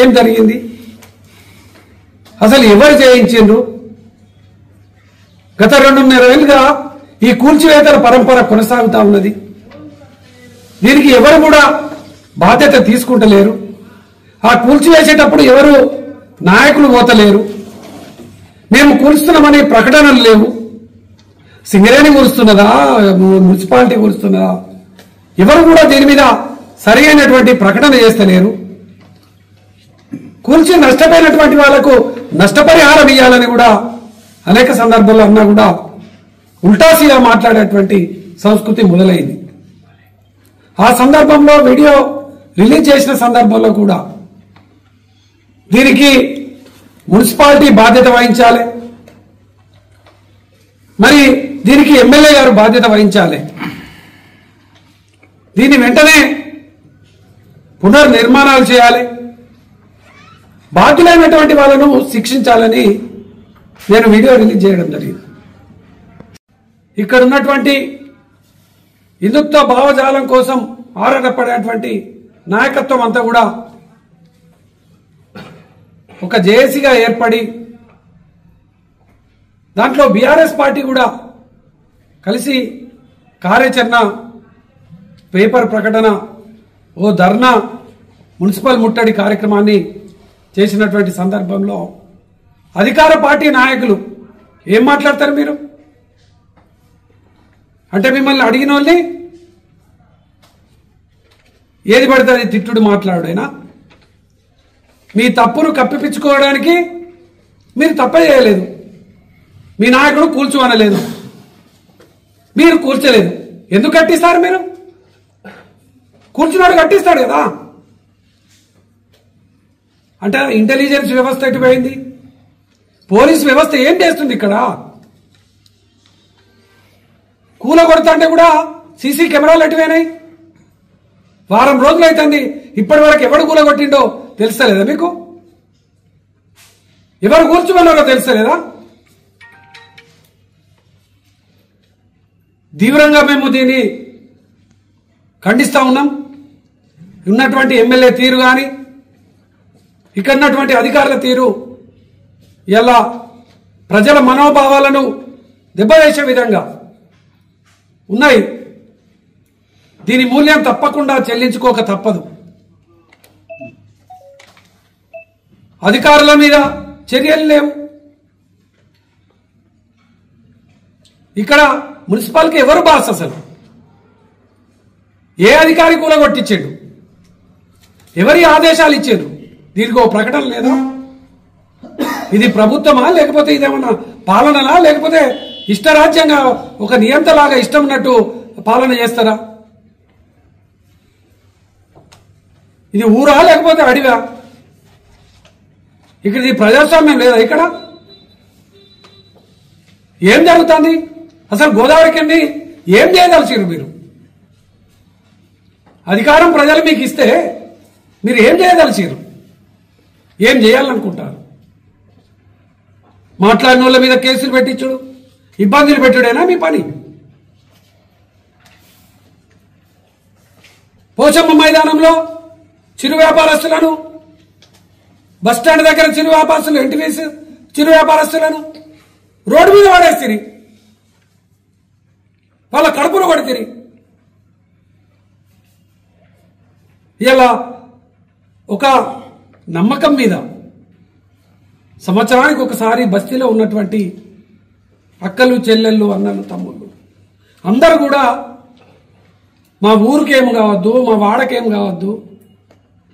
ఏం జరిగింది, అసలు ఎవరు చేయించిండ్రు? గత 2.5 ఏళ్లుగా ఈ కూల్చివేతల పరంపర కొనసాగుతా ఉన్నది. దీనికి ఎవరు కూడా బాధ్యత తీసుకుంటలేరు. ఆ కూల్చివేసేటప్పుడు ఎవరు నాయకులు పోతలేరు. మేము కూల్చుతున్నామని ప్రకటనలు లేవు. సింగరేణి కూలుస్తున్నదా, మున్సిపాలిటీ కూలుస్తున్నదా, ఎవరు కూడా దీని మీద సరి అయినటువంటి ప్రకటన చేస్తలేరు. కూల్చి నష్టపోయినటువంటి వాళ్లకు నష్టపరిహారం ఇవ్వాలని కూడా అనేక సందర్భాల్లో అన్నా కూడా ఉల్టాసీగా మాట్లాడేటువంటి సంస్కృతి మొదలైంది. ఆ సందర్భంలో వీడియో రిలీజ్ చేసిన సందర్భంలో కూడా దీనికి మున్సిపాలిటీ బాధ్యత వహించాలి, మరి దీనికి ఎమ్మెల్యే గారు బాధ్యత వహించాలి. దీన్ని వెంటనే పునర్నిర్మాణాలు చేయాలి, బాధ్యులైనటువంటి వాళ్ళను శిక్షించాలని నేను వీడియో రిలీజ్ చేయడం జరిగింది. ఇక్కడ ఉన్నటువంటి హిందుత్వ భావజాలం కోసం ఆరాటపడేటువంటి నాయకత్వం అంతా కూడా ఒక జేఏసీగా ఏర్పడి దాంట్లో బీఆర్ఎస్ పార్టీ కూడా కలిసి కార్యాచరణ, పేపర్ ప్రకటన, ఓ ధర్నా, మున్సిపల్ ముట్టడి కార్యక్రమాన్ని చేసినటువంటి సందర్భంలో అధికార పార్టీ నాయకులు ఏం మాట్లాడతారు? మీరు అంటే మిమ్మల్ని అడిగిన వాళ్ళని ఏది పడితే అది తిట్టుడు మాట్లాడైనా మీ తప్పును కప్పిపించుకోవడానికి మీరు తప్పే చేయలేదు. మీ నాయకుడు కూల్చు అనలేదు, మీరు కూల్చలేదు. ఎందుకు కట్టిస్తారు? మీరు కూర్చున్నాడు కట్టిస్తాడు కదా. అంటే ఇంటెలిజెన్స్ వ్యవస్థ ఎటుపోయింది? పోలీస్ వ్యవస్థ ఏం చేస్తుంది ఇక్కడ? కూల కొడతా అంటే కూడా సీసీ కెమెరాలు ఎటువైనాయి? వారం రోజులు అవుతుంది, ఇప్పటి వరకు ఎవడు కూల కొట్టిండో తెలుస్తలేదా మీకు? ఎవరు కూర్చోమన్నారో తెలుస్తలేదా? తీవ్రంగా మేము దీన్ని ఖండిస్తా ఉన్నాం. ఉన్నటువంటి ఎమ్మెల్యే తీరు కానీ ఇక్కడ ఉన్నటువంటి అధికారుల తీరు ఇలా ప్రజల మనోభావాలను దెబ్బవేసే విధంగా ఉన్నాయి. దీని మూల్యం తప్పకుండా చెల్లించుకోక తప్పదు. అధికారుల మీద చర్యలు లేవు. ఇక్కడ మున్సిపాలిటీకి ఎవరు బాస్? అసలు ఏ అధికారి కూలగొట్టించాడు? ఎవరి ఆదేశాలు ఇచ్చారు? దీనికి ఒక ప్రకటన లేదా? ఇది ప్రభుత్వమా లేకపోతే ఇదేమన్నా పాలనలా లేకపోతే ఇష్టరాజ్యంగా ఒక నియంతలాగా ఇష్టం ఉన్నట్టు పాలన చేస్తారా? ఇది ఊరా లేకపోతే అడివా? ఇక్కడ ఇది ప్రజాస్వామ్యం లేదా? ఇక్కడ ఏం జరుగుతుంది? అసలు గోదావరికి ఏం చేయదలిచారు మీరు? అధికారం ప్రజలు మీకు ఇస్తే మీరు ఏం చేయదలిచారు? ఏం చేయాలనుకుంటారు? మాట్లాడిన వాళ్ళ మీద కేసులు పెట్టించుడు, ఇబ్బందులు పెట్టుడేనా మీ పని? పోచమ్మ మైదానంలో చిరు వ్యాపారస్తులను, బస్టాండ్ దగ్గర చిరు వ్యాపారస్తులు, ఎన్టీవీస్ చిరు వ్యాపారస్తులను రోడ్డు మీద పడేసిరి, వాళ్ళ కడుపును కొడితిరి. ఇలా ఒక నమ్మకం మీద సంవత్సరానికి ఒకసారి బస్తీలో ఉన్నటువంటి అక్కలు, చెల్లెళ్ళు, అన్నలు, తమ్ముళ్ళు అందరూ కూడా మా ఊరికేం కావద్దు, మా వాడకేం కావద్దు,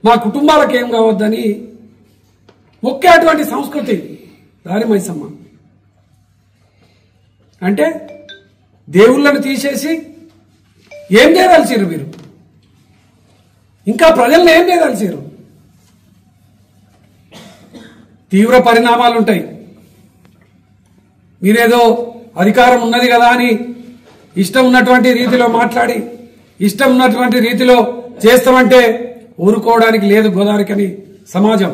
మా కుటుంబాలకేం కావద్దని మొక్కేటువంటి సంస్కృతి దారి మైసమ్మ. అంటే దేవుళ్ళను తీసేసి ఏం చేయదలిచారు మీరు? ఇంకా ప్రజలను ఏం చేయదలిచారు? తీవ్ర పరిణామాలు ఉంటాయి. మీరేదో అధికారం ఉన్నది కదా అని ఇష్టం ఉన్నటువంటి రీతిలో మాట్లాడి ఇష్టం ఉన్నటువంటి రీతిలో చేస్తామంటే ఊరుకోవడానికి లేదు గోదావరికని సమాజం.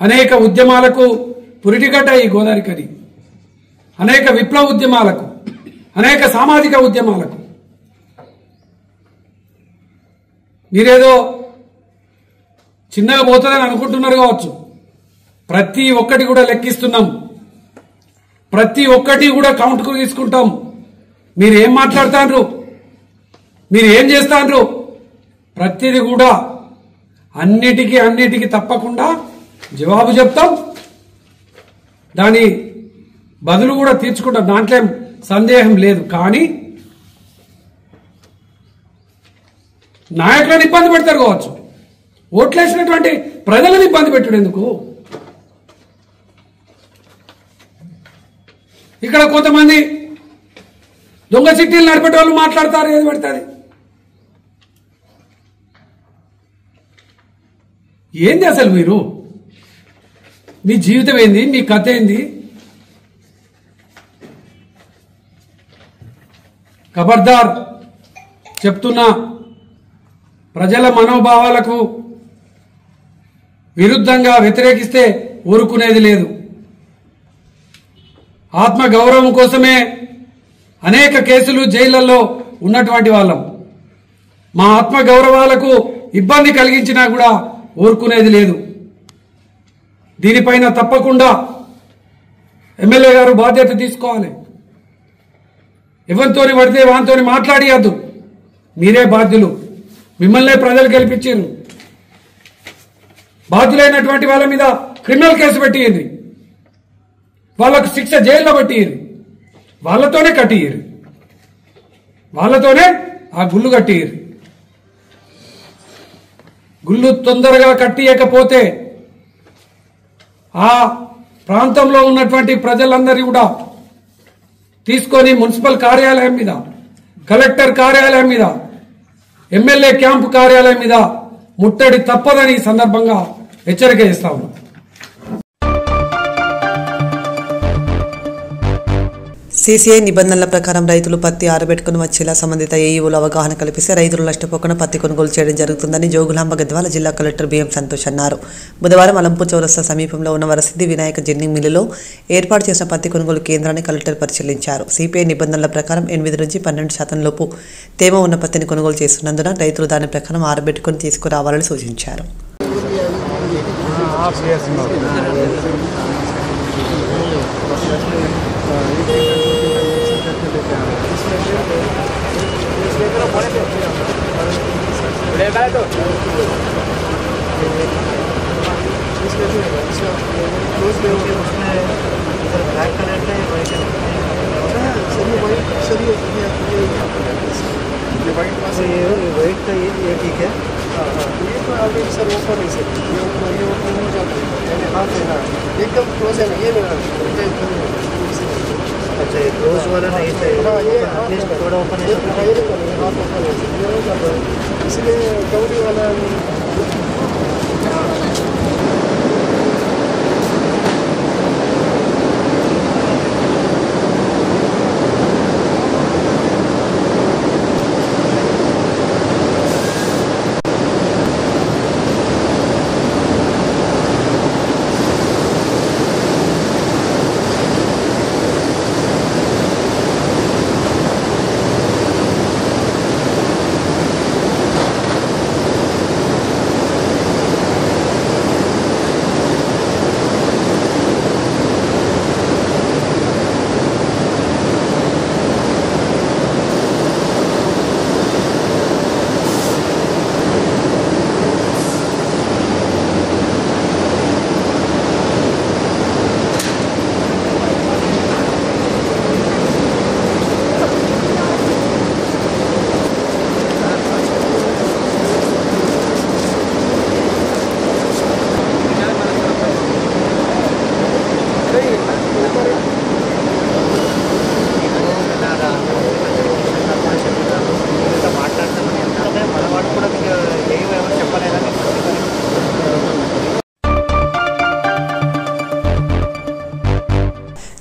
అనేక ఉద్యమాలకు పురిటిగడ్డ ఈ గోదావరికని, అనేక విప్లవ ఉద్యమాలకు, అనేక సామాజిక ఉద్యమాలకు. మీరేదో చిన్నగా పోతుందని అనుకుంటున్నారు కావచ్చు. ప్రతి ఒక్కటి కూడా లెక్కిస్తున్నాం, ప్రతి ఒక్కటి కూడా కౌంట్కు తీసుకుంటాం. మీరు ఏం మాట్లాడుతాండ్రు, మీరు ఏం చేస్తాండ్రు, ప్రతిది కూడా అన్నిటికీ తప్పకుండా జవాబు చెప్తాం. దాని బదులు కూడా తీర్చుకుంటాం, దాంట్లో సందేహం లేదు. కానీ నాయకులను ఇబ్బంది పెడతారు కావచ్చు, ఓట్లేసినటువంటి ప్రజలను ఇబ్బంది పెట్టడం ఎందుకు? ఇక్కడ కొంతమంది దొంగ చిట్టీలు నడిపేట వాళ్ళు మాట్లాడతారు, ఏది పెడతారు. ఏంది అసలు మీరు? మీ జీవితం ఏంది? మీ కథ ఏంది? ఖబర్దార్ చెప్తున్నా, ప్రజల మనోభావాలకు విరుద్ధంగా వ్యతిరేకిస్తే ఊరుకునేది లేదు. ఆత్మ గౌరవం కోసమే అనేక కేసులు జైళ్లలో ఉన్నటువంటి వాళ్ళం. మా ఆత్మ గౌరవాలకు ఇబ్బంది కలిగించినా కూడా ఊరుకునేది లేదు. దీనిపైన తప్పకుండా ఎమ్మెల్యే గారు బాధ్యత తీసుకోవాలి. ఎవరితోని పడితే వానితోని మాట్లాడియద్దు. మీరే బాధ్యులు. మిమ్మల్నే ప్రజలు గెలిపించారు. బాధ్యులైనటువంటి వాళ్ళ మీద క్రిమినల్ కేసు పెట్టింది, వాళ్ళకు శిక్ష జైల్లో పెట్టింది, వాళ్ళతోనే కట్టియ్యారు, వాళ్ళతోనే ఆ గుళ్ళు కట్టియ్యారు. గుళ్ళు తొందరగా కట్టియకపోతే ఆ ప్రాంతంలో ఉన్నటువంటి ప్రజలందరినీ కూడా తీసుకొని మున్సిపల్ కార్యాలయం మీద, కలెక్టర్ కార్యాలయం మీద, ఎమ్మెల్యే క్యాంపు కార్యాలయం మీద ముట్టడి తప్పదని ఈ సందర్భంగా హెచ్చరిక చేస్తా ఉన్నాం. సీసీఐ నిబంధనల ప్రకారం రైతులు పత్తి ఆరబెట్టుకుని వచ్చేలా సంబంధిత ఏఈఓలు అవగాహన కల్పిస్తే రైతులు నష్టపోకుండా పత్తి కొనుగోలు చేయడం జరుగుతుందని జోగులాంబ గద్వాల జిల్లా కలెక్టర్ బిఎం సంతోష్ అన్నారు. బుధవారం అలంపూర్ చౌరస్తా సమీపంలో ఉన్న వరసిద్ధి వినాయక జిన్నింగ్ మిల్లులో ఏర్పాటు చేసిన పత్తి కొనుగోలు కేంద్రాన్ని కలెక్టర్ పరిశీలించారు. సిపిఐ నిబంధనల ప్రకారం 8 నుంచి 12% లోపు తేమ ఉన్న పత్తిని కొనుగోలు చేస్తున్నందున రైతులు దాని ప్రకారం ఆరబెట్టుకుని తీసుకురావాలని సూచించారు. वाइट का ये ठीक है, ये तो ऑलरेडी सर ओपन है सर, ये ओपन हो जाता है, हाफ है ना, एकदम क्लोज है ना, ये ना अच्छा ये क्लोज वाला नहीं चाहिए, हाँ ये एटलीस्ट थोड़ा ओपन है, हाँ ये हाफ ओपन है सर, ये हो जाता है, इसलिए कवरी वाला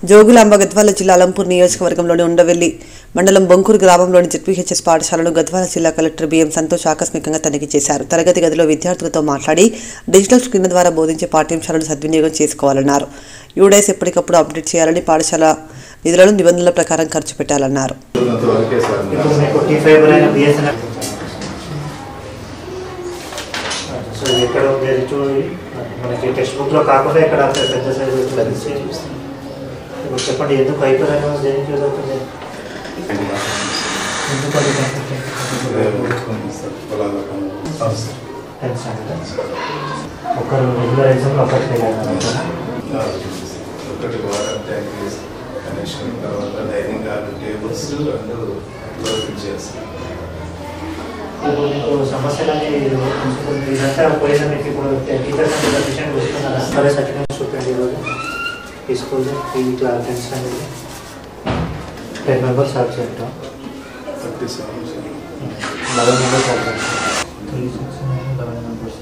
జోగులాంబ గద్వాల జిల్లా అలంపూర్ నియోజకవర్గంలోని ఉండవెల్లి మండలం బొంకూరు గ్రామంలోని జెడ్పీహెచ్ఎస్ పాఠశాలను గద్వాల జిల్లా కలెక్టర్ బిఎం సంతోష్ ఆకస్మికంగా తనిఖీ చేశారు. తరగతి గదిలో విద్యార్థులతో మాట్లాడి డిజిటల్ స్క్రీన్ ద్వారా బోధించే పాఠ్యాంశాలను సద్వినియోగం చేసుకోవాలన్నారు. యూడైస్ ఎప్పటికప్పుడు అప్డేట్ చేయాలని, పాఠశాల నిధులను నిబంధనల ప్రకారం ఖర్చు పెట్టాలన్నారు. చెప్పండి ఎందుకు అయిపోయినా ఒకరు రెగ్యులర్ ఎగ్జామ్లో ఒకటి తర్వాత డైనింగ్ హాల్ టేబుల్స్ మీకు సమస్యలని ఇదంతా పోయినా మీకు ఇప్పుడు టీచర్స్ అంటే సఫిషియెంట్ చూస్తున్నారా? సరే సర్టిఫికేట్ చూపండి. ఈరోజు తీసుకోండి. ఈ క్లాస్ ఫ్రెండ్స్ అనేది 10 మెంబర్స్ సార్ చేస్తాం, 11 మెంబర్స్ సార్ చేస్తాం, 3, 6, 11 మెంబర్స్.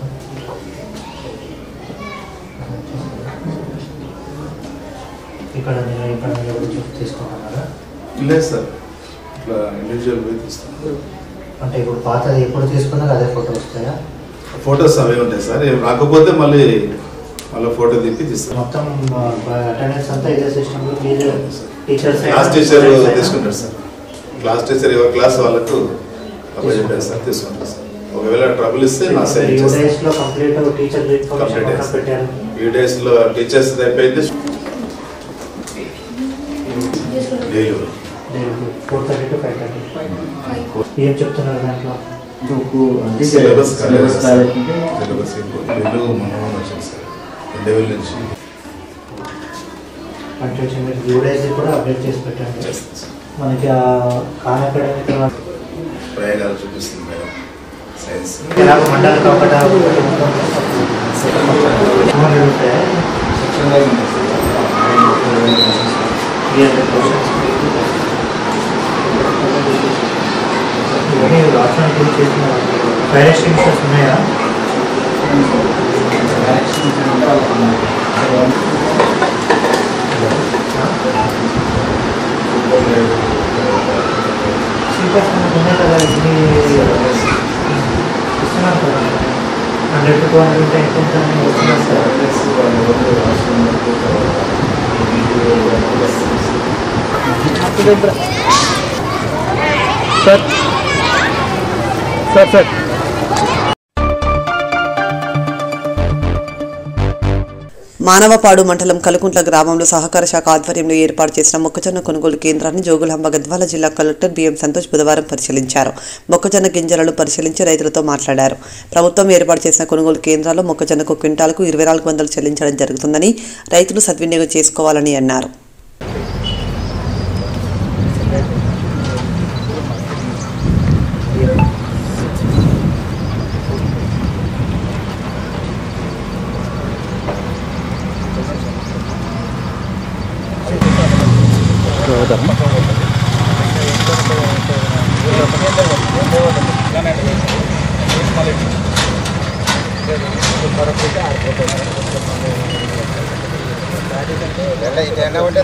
ఇక్కడ నేను ఎవరు తీసుకుంటున్నారా? లేదు సార్, ఇట్లా ఇండివిజువల్ పోయి తీస్తాను. అంటే ఇప్పుడు పాతది ఎప్పుడు తీసుకున్నారో అదే ఫోటో వస్తాయా? ఫొటోస్ అవి ఉంటాయి సార్, రాకపోతే మళ్ళీ వాళ్ళ ఫోటో తీపి తీస్తారు. మొత్తం అటెండెన్స్ అంతా ఇదే సిస్టంలో మీరు టీచర్స్ క్లాస్ టీచర్ తీసుకుంటారు సార్. క్లాస్ టీచర్ ఎవరి క్లాస్ వాళ్ళకు చెప్పారు సార్, తీసుకుంటారు సార్. ఒకవేళ ట్రబుల్ ఇస్తే నా సైడ్ డేస్లో కంప్లీట్ టీచర్ పెట్టారు. ఈ డేస్లో టీచర్స్ అయిపోయింది. 4:30 to 5:30. ఏం చెప్తున్నారు దాంట్లో? సిలబస్ బిల్లు మనం వచ్చింది సార్. లెవెల్ నుంచి అంటే మీరు యూడైజ్ కూడా అప్డేట్ చేసి పెట్టండి. మనకి కాన్ అకాడమిక్ ప్రయోగాలు చూపిస్తుంది మేడం. సైన్స్ మండలికి ఒకటి ఫైర్ స్టేషన్స్ ఉన్నాయా? ఉన్నాయి కదా, ఇన్ని ఇస్తున్నాను కదా. 100 to 200 ఉంటే ఎంత వస్తున్నారు సార్. సార్ మానవపాడు మండలం కలుకుంట్ల గ్రామంలో సహకార శాఖ ఆధ్వర్యంలో ఏర్పాటు చేసిన మొక్కజొన్న కొనుగోలు కేంద్రాన్ని జోగులాంబ గద్వాల జిల్లా కలెక్టర్ బిఎం సంతోష్ బుధవారం పరిశీలించారు. మొక్కజొన్న గింజలను పరిశీలించి రైతులతో మాట్లాడారు. ప్రభుత్వం ఏర్పాటు చేసిన కొనుగోలు కేంద్రాల్లో మొక్కజొన్నకు క్వింటాలకు 2400 చెల్లించడం జరుగుతుందని రైతులు సద్వినియోగం చేసుకోవాలని అన్నారు.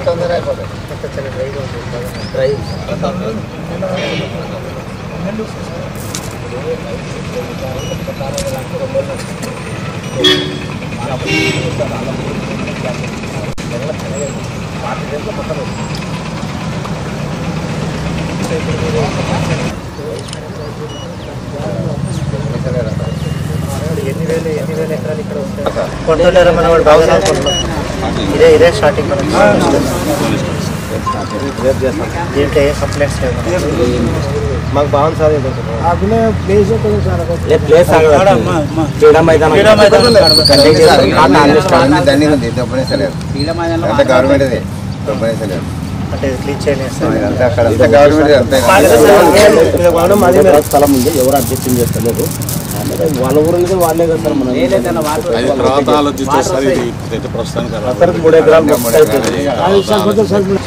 తొందర అయిపోతుంది. ఎన్ని వేల ఎకరాలు ఇక్కడ కొంటున్నారా? మన వాడు బాగా ఇదే స్టార్టింగ్ మనం దీంట్లో ఏ కంప్లైంట్స్ మాకు బాగుంది సార్. ప్లేస్ అంటే క్లీన్ చేయండి స్థలం ఉంది, ఎవరు అబ్జెక్షన్ చేస్తలేదు. వాళ్ళ గురించి వాళ్ళే కదా సార్. మనం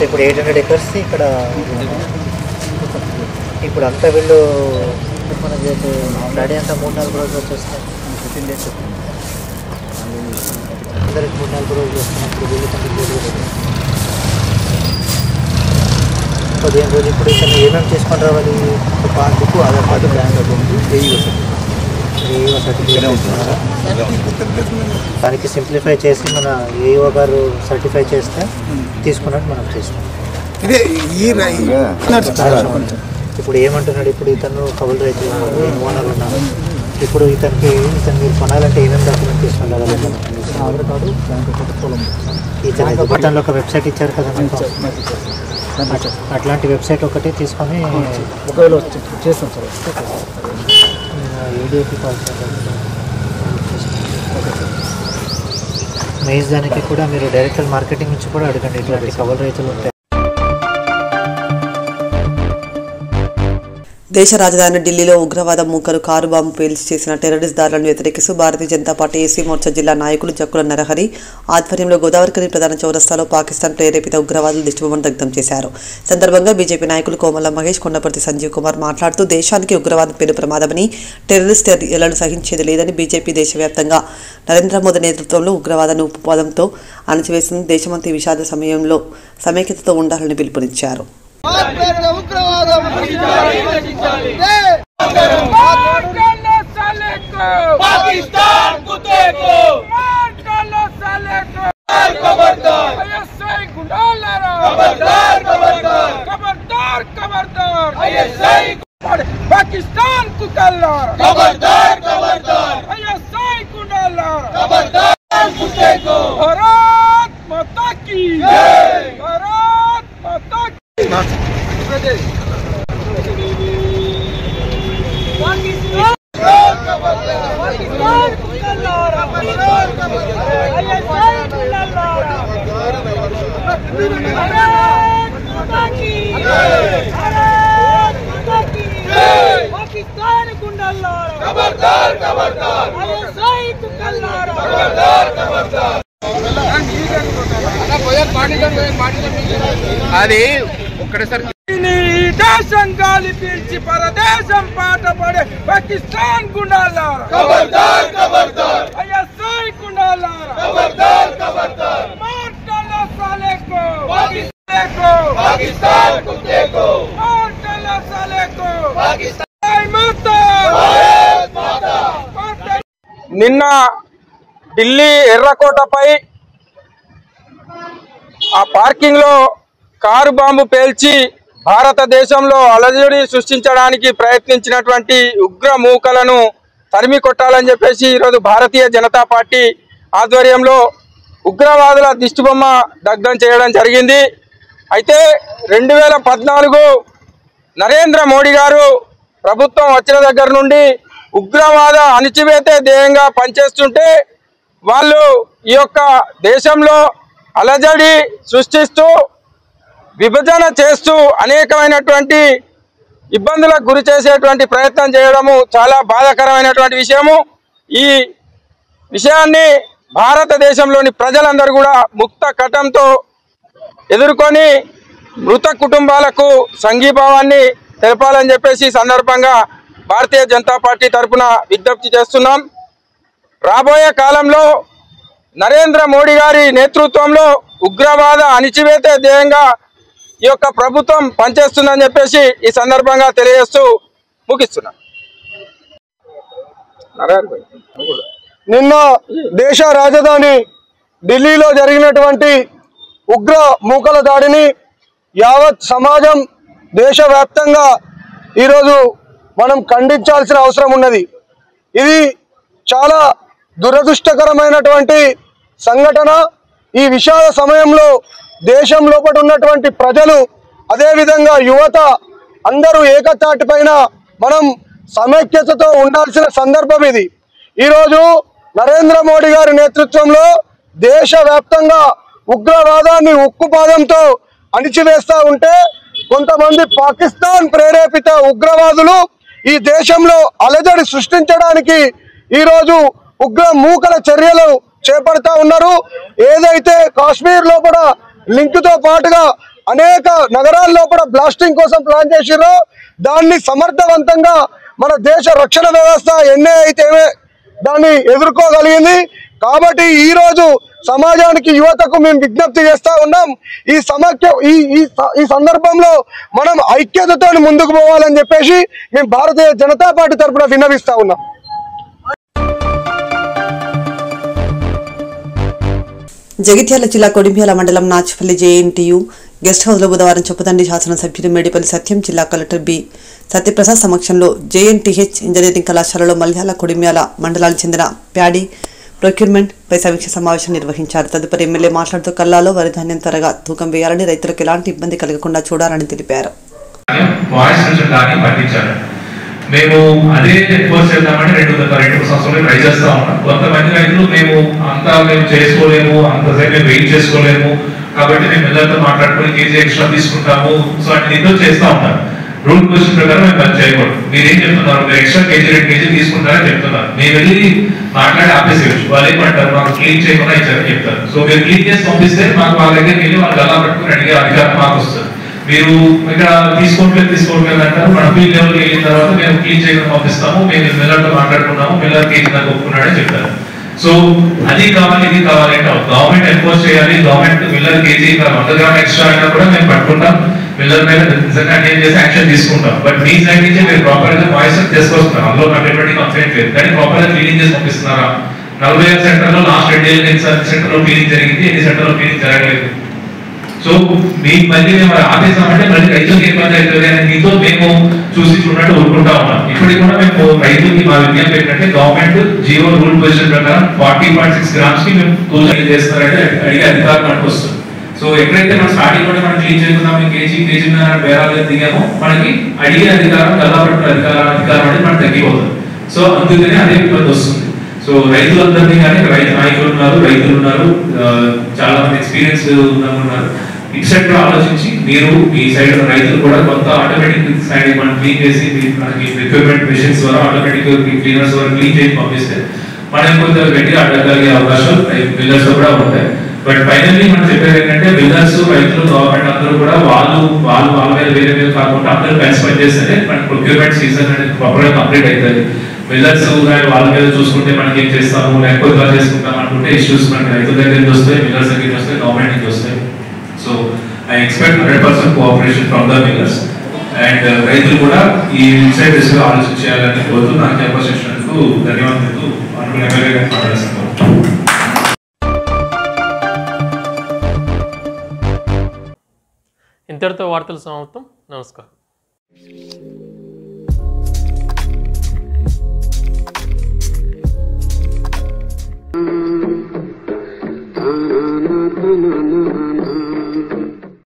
ఇప్పుడు 800 acres ఇక్కడ. ఇప్పుడు అంతా వీళ్ళు మనం డాడీ అంతా 3-4 రోజులు వచ్చేస్తాయి. 15 days అందరికి 3-4 రోజులు వస్తున్నప్పుడు వీళ్ళు 15 రోజులు. ఇప్పుడు ఇక్కడ ఏమేమి చేసుకొని రావాలి? Passbook, Aadhaar card, bank account, AEO certificate ఇస్తున్నారా? దానికి సింప్లిఫై చేసి మన ఏఈఓ గారు సర్టిఫై చేస్తే తీసుకున్నట్టు మనం చేస్తాం. ఇప్పుడు ఏమంటున్నాడు? ఇప్పుడు ఇతను కౌలు రైతు ఓనర్ ఉన్నాడు. ఇప్పుడు ఇతను మీరు కొనాలంటే ఏమేమి డాక్యుమెంట్ తీసుకుని ఆధార్ కార్డు, బ్యాంక్ అకౌంట్, పొలం. ఇతను ఒక వెబ్సైట్ ఇచ్చారు కదా, అట్లాంటి వెబ్సైట్ ఒకటి తీసుకొని ఒకవేళ చేస్తాం సార్. ఏడిఎఫ్ కాల్ మెయిజ్ దానికి కూడా మీరు డైరెక్టర్ మార్కెటింగ్ నుంచి కూడా అడగండి. ఇట్లాంటి కవల రైతులు ఉంటాయి. దేశ రాజధాని ఢిల్లీలో ఉగ్రవాద మూకలు కారు బాంబు పేల్చి చేసిన టెర్రరిస్ట్ దాడులను వ్యతిరేకిస్తూ భారతీయ జనతా పార్టీ ఎస్సీ మోర్చా జిల్లా నాయకులు జక్కుల నరహరి ఆధ్వర్యంలో గోదావరికని ప్రధాన చౌరస్తాలో పాకిస్తాన్ ప్రేరేపిత ఉగ్రవాదులు దిష్టిబొమ్మను దగ్ధం చేశారు. సందర్భంగా బీజేపీ నాయకులు కోమల మహేష్, కొండపర్తి సంజీవ్ కుమార్ మాట్లాడుతూ దేశానికి ఉగ్రవాదం పేరు ప్రమాదమని, టెర్రరిస్ట్ చర్యలను సహించేది లేదని, బీజేపీ దేశవ్యాప్తంగా నరేంద్ర మోదీ నేతృత్వంలో ఉగ్రవాదాన్ని ఉప్పుపాదంతో అణచివేసింది. దేశమంతా ఈ విషాద సమయంలో సమైక్యతతో ఉండాలని పిలుపునిచ్చారు. पाकिस्तान कुत्ते को मार डालो साले पाकिस्तान को कल्लार खबरदार खबरदार ISI को डालार खबरदार कुत्ते को भारत माता की जय भारत माता की पाकिस्तान पाकिस्तान को कल्लार खबरदार खबरदार ISI को डालार भारत माता की जय भारत माता की पाकिस्तान गुंडालारा खबरदार खबरदार ISI को कल्लारा खबरदार खबरदार అది ఒక్కడేసారి దేశం గాలి పీల్చి పరదేశం పాట పడే పాకిస్తాన్ గుండాలారా ఖబర్దార్ ఖబర్దార్ ISI గుండాలారా ఖబర్దార్ ఖబర్దార్ మార్టల సాలే కో పాకిస్తాన్ కుత్తే కో మార్టల సాలే కో పాకిస్తాన్ మాతా భారత్ మాతా నిన్న ఢిల్లీ ఎర్రకోటపై ఆ పార్కింగ్ లో కారు బాంబు పేల్చి భారతదేశంలో అలజడి సృష్టించడానికి ప్రయత్నించినటువంటి ఉగ్ర మూకలను తరిమి కొట్టాలని చెప్పేసి ఈరోజు భారతీయ జనతా పార్టీ ఆధ్వర్యంలో ఉగ్రవాదుల దిష్టిబొమ్మ దగ్ధం చేయడం జరిగింది. అయితే 2014 నరేంద్ర మోడీ గారు ప్రభుత్వం వచ్చిన దగ్గర నుండి ఉగ్రవాద అణిచివేతే ధ్యేయంగా పనిచేస్తుంటే వాళ్ళు ఈ యొక్క దేశంలో అలజడి సృష్టిస్తూ విభజన చేస్తూ అనేకమైనటువంటి ఇబ్బందులకు గురి చేసేటువంటి ప్రయత్నం చేయడము చాలా బాధాకరమైనటువంటి విషయము. ఈ విషయాన్ని భారతదేశంలోని ప్రజలందరూ కూడా ముక్త కటంతో ఎదుర్కొని మృత కుటుంబాలకు సంఘీభావాన్ని తెలపాలని చెప్పేసి ఈ సందర్భంగా భారతీయ జనతా పార్టీ తరఫున విజ్ఞప్తి చేస్తున్నాం. రాబోయే కాలంలో నరేంద్ర మోడీ గారి నేతృత్వంలో ఉగ్రవాద అణిచివేతే ధ్యేయంగా ఈ యొక్క ప్రభుత్వం పనిచేస్తుందని చెప్పేసి ఈ సందర్భంగా తెలియజేస్తూ ముగిస్తున్నాం. నిన్న దేశ రాజధాని ఢిల్లీలో జరిగినటువంటి ఉగ్ర మూకల దాడిని యావత్ సమాజం దేశవ్యాప్తంగా ఈరోజు మనం ఖండించాల్సిన అవసరం ఉన్నది. ఇది చాలా దురదృష్టకరమైనటువంటి సంఘటన. ఈ విషాద సమయంలో దేశం లోపల ఉన్నటువంటి ప్రజలు అదేవిధంగా యువత అందరూ ఏకతాటిపైన మనం సమైక్యతతో ఉండాల్సిన సందర్భం ఇది. ఈరోజు నరేంద్ర మోడీ గారి నేతృత్వంలో దేశవ్యాప్తంగా ఉగ్రవాదాన్ని ఉక్కుపాదంతో అణిచివేస్తా ఉంటే కొంతమంది పాకిస్తాన్ ప్రేరేపిత ఉగ్రవాదులు ఈ దేశంలో అలజడి సృష్టించడానికి ఈరోజు ఉగ్ర మూకల చర్యలు చేపడతా ఉన్నారు. ఏదైతే కాశ్మీర్ లోపల లింక్తో పాటుగా అనేక నగరాల లోపల బ్లాస్టింగ్ కోసం ప్లాన్ చేసిరో దాన్ని సమర్థవంతంగా మన దేశ రక్షణ వ్యవస్థ ఎన్ఏ అయితేనే దాన్ని ఎదుర్కోగలిగింది. కాబట్టి ఈ రోజు సమాజానికి యువతకు మేము విజ్ఞప్తి చేస్తా ఉన్నాం. ఈ సందర్భంలో మనం ఐక్యతతో ముందుకు పోవాలని చెప్పేసి మేము భారతీయ జనతా పార్టీ తరఫున విన్నవిస్తా ఉన్నాం. జగిత్యాల జిల్లా కొడిమ్యాల మండలం నాచుపల్లి జేఎన్టీయు గెస్ట్ హౌస్లో బుధవారం చొప్పదండి శాసనసభ్యులు మేడిపల్లి సత్యం, జిల్లా కలెక్టర్ బి సత్యప్రసాద్ సమక్షంలో జేఎన్టీహెచ్ ఇంజనీరింగ్ కళాశాలలో మల్యాల కొడిమ్యాల మండలాలకు చెందిన ప్యాడీ ప్రొక్యూర్మెంట్ పై సమీక్ష సమావేశం నిర్వహించారు. తదుపరి ఎమ్మెల్యే మాట్లాడుతూ కల్లాలో వరి ధాన్యం త్వరగా తూకం వేయాలని, రైతులకు ఎలాంటి ఇబ్బంది కలగకుండా చూడాలని తెలిపారు. మేము అదే ఫోర్స్ చేద్దామని 2 సంవత్సరాలు ట్రై చేస్తా ఉన్నాం. కొంతమంది రైతులు మేము చేసుకోలేము, అంతసేపు మేము వెయిట్ చేసుకోలేము, కాబట్టి మేము పిల్లలతో మాట్లాడుకుని కేజీ ఎక్స్ట్రా తీసుకుంటాము, సో అన్ని ఇంట్లో చేస్తూ ఉంటారు. రూల్ క్వశ్చన్ ప్రకారం మేము పని చేయకూడదు. మీరేం చెప్తున్నారు, మీరు ఎక్స్ట్రా కేజీ 2 కేజీలు తీసుకుంటారని చెప్తున్నారు. మేము వెళ్ళి మాట్లాడి ఆపేసేయచ్చు. వాళ్ళు ఏమంటారు, మాకు క్లీన్ చేయకుండా ఇచ్చారని చెప్తారు. సో మీరు క్లీన్ చేసి పంపిస్తే మాకు వాళ్ళ దగ్గరికి వెళ్ళి వాళ్ళు గల్లా పట్టుకుని అడిగే అధికారం మాకు వస్తుంది. మీరు ఇక్కడ తీసుకోవట్లేదు అంటారు. మన ఫీల్డ్ లెవెల్కి వెళ్ళిన తర్వాత మేము క్లీన్ చేయకుండా పంపిస్తాము, మేము మిల్లర్తో మాట్లాడుకున్నాము, మిల్లర్ కేజీ దాకా ఒప్పుకున్నాడని చెప్తారు. సో అది కావాలి, ఇది కావాలి అంటే గవర్నమెంట్ ఎన్ఫోర్స్ చేయాలి. Government Miller KG 100 gram extra అయినా కూడా మేము పట్టుకుంటాం, మిల్లర్ మీద నిజంగా అన్యాయం చేసి యాక్షన్ తీసుకుంటాం. బట్ మీ సైడ్ నుంచి మీరు ప్రాపర్ గా వాయిస్ చేసుకొస్తున్నారు, అందులో నాకు ఎటువంటి కంప్లైంట్ లేదు. కానీ ప్రాపర్ గా క్లీనింగ్ చేసి పంపిస్తున్నారా? 45 సెంటర్ లో లాస్ట్ 2 ఏళ్ళ సెంటర్ లో క్లీనింగ్ జరిగింది, ఎన్ని సెంటర్ లో క్లీనింగ్ జరగలేదు. సో మీకు మళ్ళీ మేము ఆపేసామంటే మళ్ళీ రైతులకు ఇబ్బంది అవుతుంది అని మీతో మేము చూసి చూడట్టు ఊరుకుంటా ఉన్నాం. ఇప్పటికి కూడా మేము రైతులకి మా విజ్ఞప్తి ఏంటంటే గవర్నమెంట్ జీవో రూల్ పొజిషన్ ప్రకారం 40.6 గ్రామ్స్ కి మేము తూచన చేస్తారంటే అడిగే అధికారం మనకు వస్తుంది. సో ఎక్కడైతే మనం స్టార్టింగ్ కూడా మనం క్లీన్ చేసుకున్నాం కేజీ వేరాలు దిగామో మనకి అడిగే అధికారం గల్లాపట్టిన అధికారం అనేది మనకు తగ్గిపోతుంది. సో అందుకనే అదే ఇబ్బంది వస్తుంది. సో రైతులందరినీ కానీ రైతు నాయకులు ఉన్నారు, రైతులు ఉన్నారు, చాలా మంది ఎక్స్పీరియన్స్ ఉన్నారు. ఇటు సైడ్ కూడా ఆలోచించి మీరు మీ సైడ్ రైతులు కూడా కొంత ఆటోమేటిక్ సైడ్ మనం క్లీన్ చేసి మనకి ఎక్విప్మెంట్ మిషన్స్ ద్వారా ఆటోమేటిక్ క్లీనర్స్ ద్వారా క్లీన్ చేసి పంపిస్తే మనం కొంచెం గట్టిగా అడ్డగలిగే అవకాశాలు బిల్డర్స్ కూడా ఉంటాయి. బట్ ఫైనల్లీ మనం చెప్పేది ఏంటంటే బిల్డర్స్, రైతులు, గవర్నమెంట్ అందరూ కూడా వాళ్ళ మీద వేరే మీద కాకుండా అందరూ కలిసి పనిచేస్తేనే మనకి ప్రొక్యూర్మెంట్ సీజన్ అనేది ప్రాపర్గా కంప్లీట్ అవుతుంది. బిల్డర్స్ వాళ్ళ మీద చూసుకుంటే మనకి ఏం చేస్తాము లేకపోతే ఇలా చేసుకుంటాం అనుకుంటే ఇష్యూస్ మనకి రైతుల దగ్గర నుంచి వస్తాయి, బిల్డర్స్ దగ్గర నుంచి వస్తాయి, గవర్నమెంట్ నుంచి వస్తాయి. So I expect 100% cooperation from the builders and రైతులు కూడా ఈ ఇన్సైడ్ దిశగా ఆలోచన చేయాలని కోరుతూ నాకు అవకాశం ఇచ్చినందుకు ధన్యవాదాలు అనుకునే ఎమ్మెల్యే గారిని మాట్లాడుతున్నాను. ఇంతటితో వార్తలు సమాప్తం. నమస్కారం.